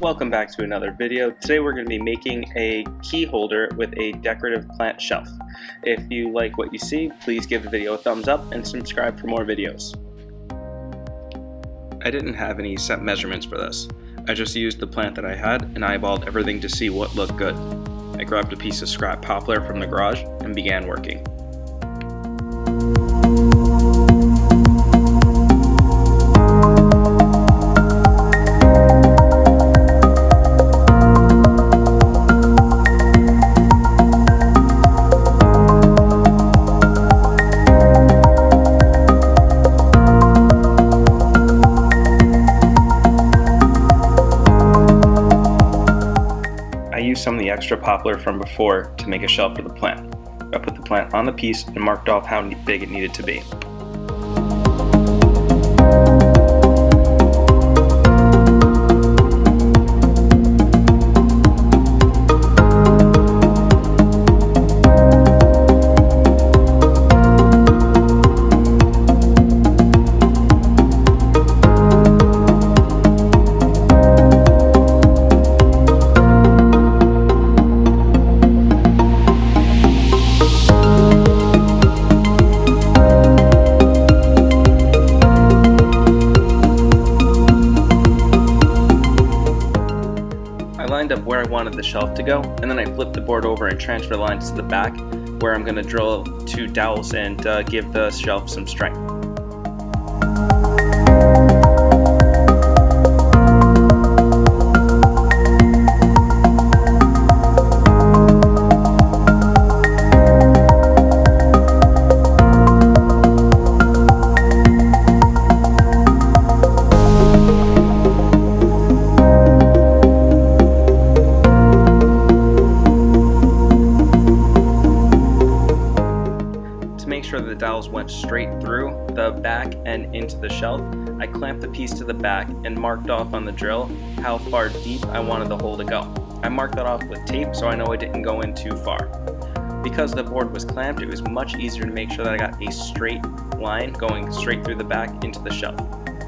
Welcome back to another video. Today we're going to be making a key holder with a decorative plant shelf. If you like what you see, please give the video a thumbs up and subscribe for more videos. I didn't have any set measurements for this. I just used the plant that I had and eyeballed everything to see what looked good. I grabbed a piece of scrap poplar from the garage and began working. I used some of the extra poplar from before to make a shelf for the plant. I put the plant on the piece and marked off how big it needed to be. Lined up where I wanted the shelf to go, and then I flipped the board over and transfer lines to the back where I'm going to drill 2 dowels and give the shelf some strength. Sure the dowels went straight through the back and into the shelf, I clamped the piece to the back and marked off on the drill how far deep I wanted the hole to go. I marked that off with tape so I know I didn't go in too far. Because the board was clamped, it was much easier to make sure that I got a straight line going straight through the back into the shelf.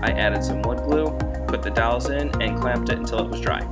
I added some wood glue, put the dowels in, and clamped it until it was dry.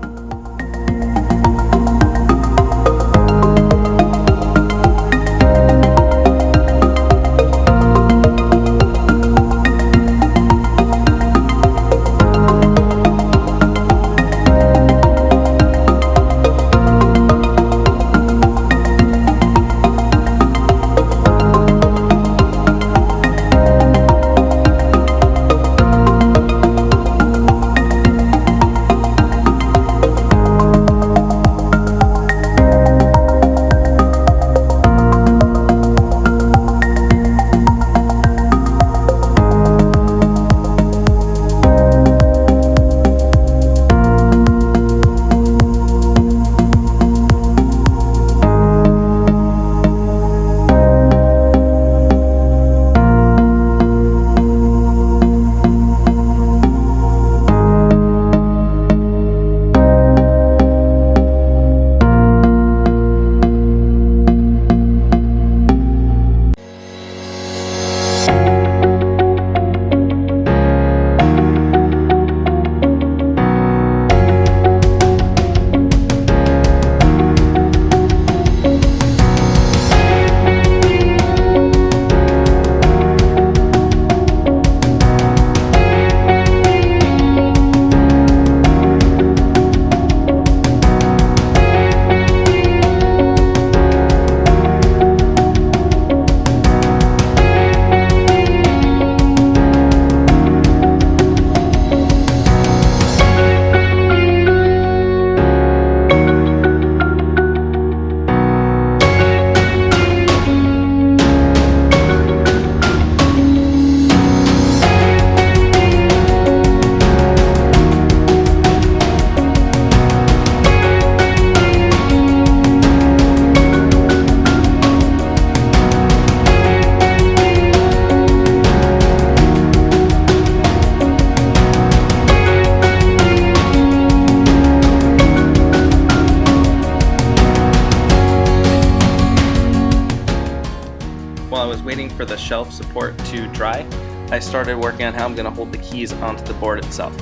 While I was waiting for the shelf support to dry, I started working on how I'm going to hold the keys onto the board itself.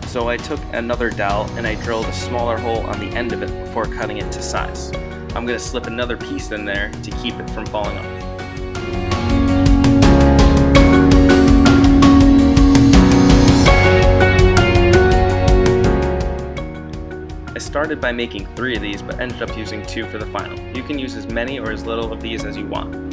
So I took another dowel and I drilled a smaller hole on the end of it before cutting it to size. I'm going to slip another piece in there to keep it from falling off. I started by making 3 of these, but ended up using 2 for the final. You can use as many or as little of these as you want.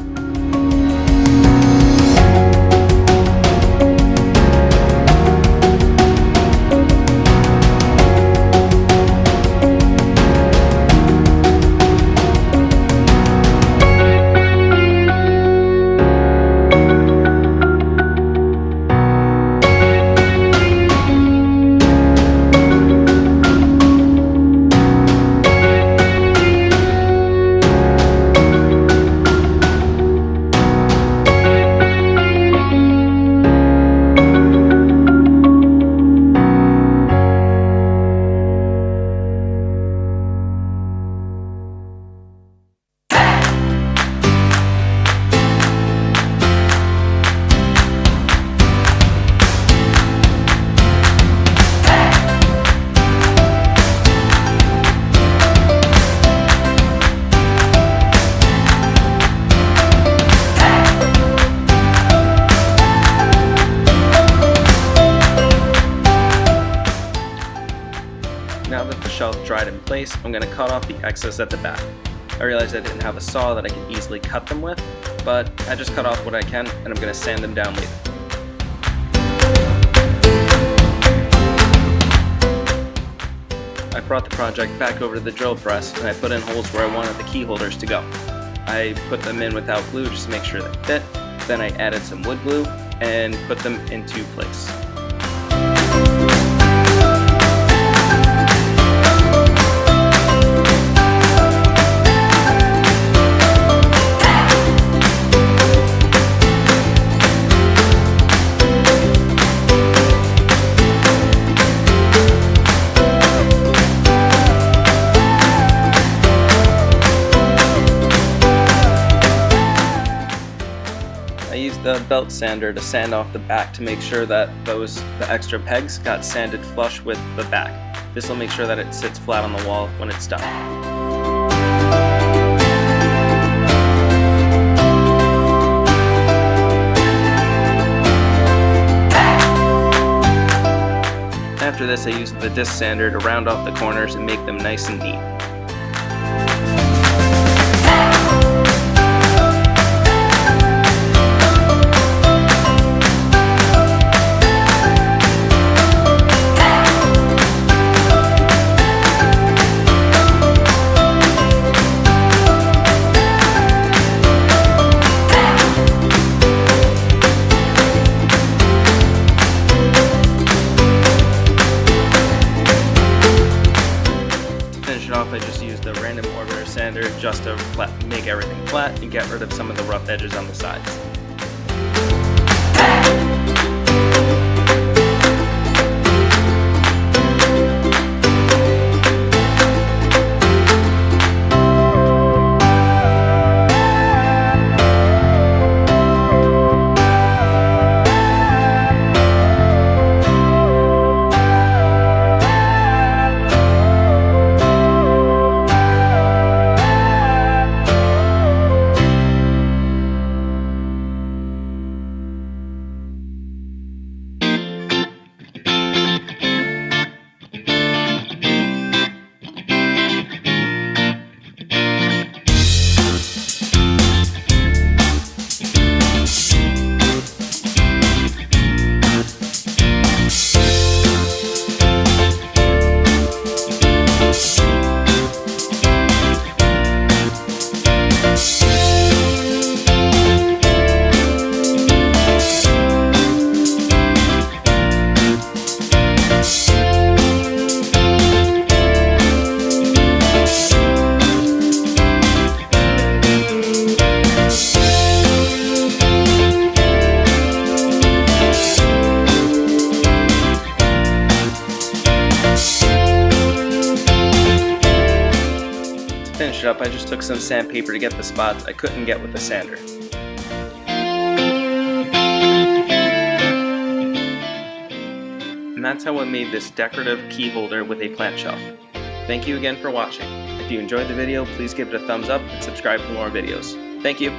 Now that the shelf dried in place, I'm going to cut off the excess at the back. I realized I didn't have a saw that I could easily cut them with, but I just cut off what I can and I'm going to sand them down later. I brought the project back over to the drill press and I put in holes where I wanted the key holders to go. I put them in without glue just to make sure they fit, then I added some wood glue and put them into place. I used the belt sander to sand off the back to make sure that the extra pegs got sanded flush with the back. This will make sure that it sits flat on the wall when it's done. After this, I used the disc sander to round off the corners and make them nice and neat. I just used the random orbiter sander just to make everything flat and get rid of some of the rough edges on the sides. Finish it up, I just took some sandpaper to get the spots I couldn't get with the sander. and that's how I made this decorative key holder with a plant shelf. Thank you again for watching. If you enjoyed the video, please give it a thumbs up and subscribe for more videos. Thank you!